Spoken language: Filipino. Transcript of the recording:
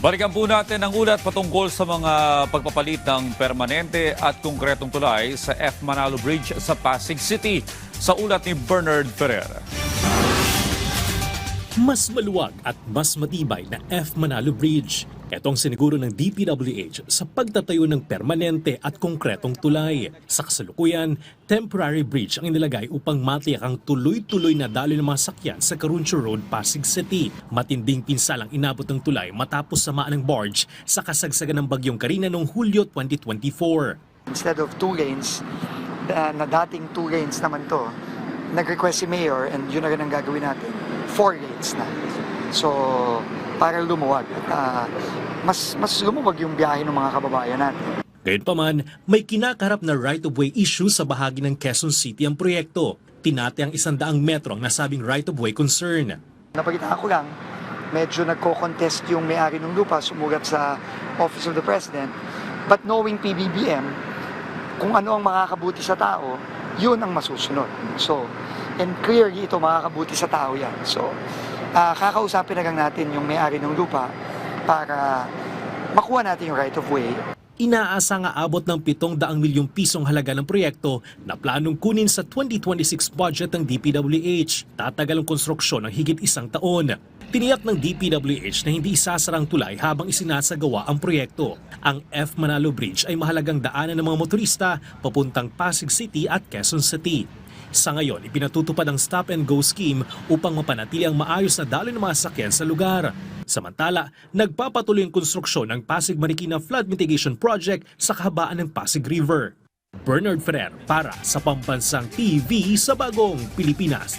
Balikan po natin ang ulat patungkol sa mga pagpapalit ng permanente at konkretong tulay sa F. Manalo Bridge sa Pasig City. Sa ulat ni Bernard Ferrer. Mas maluwag at mas matibay na F. Manalo Bridge. Ito ang siniguro ng DPWH sa pagtatayo ng permanente at konkretong tulay. Sa kasalukuyan, temporary bridge ang inilagay upang matiyak ang tuloy-tuloy na daloy ng mga sakyan sa Caruncho Road, Pasig City. Matinding pinsalang inabot ng tulay matapos samaan ng barge sa kasagsagan ng bagyong Karina noong Hulyo 2024. Instead of 2 lanes, na dating 2 lanes naman to, nag-request si Mayor and yun na rin ang gagawin natin, 4 lanes na. So, para lumuwag. Mas lumuwag yung biyahe ng mga kababayan natin. Gayunpaman, may kinakaharap na right-of-way issue sa bahagi ng Quezon City ang proyekto. Tinate ang 100 metro ang nasabing right-of-way concern. Napagkitaan ko lang, medyo nagko-contest yung may-ari ng lupa, sumulat sa Office of the President. But knowing PBBM, kung ano ang makakabuti sa tao, yun ang masusunod. So, and clearly ito makakabuti sa tao yan. So, kakausapin na lang natin yung may-ari ng lupa para makuha natin yung right of way. Inaasa nga abot ng 700 milyong pisong halaga ng proyekto na planong kunin sa 2026 budget ng DPWH. Tatagal ang konstruksyon ng higit 1 taon. Tiniyak ng DPWH na hindi isasarang tulay habang isinasagawa ang proyekto. Ang F. Manalo Bridge ay mahalagang daanan ng mga motorista papuntang Pasig City at Quezon City. Sa ngayon, ipinatutupad ang stop-and-go scheme upang mapanatili ang maayos na daloy ng mga sakyan sa lugar. Samantala, nagpapatuloy ang konstruksyon ng Pasig Marikina Flood Mitigation Project sa kahabaan ng Pasig River. Bernard Ferrer para sa Pambansang TV sa Bagong Pilipinas.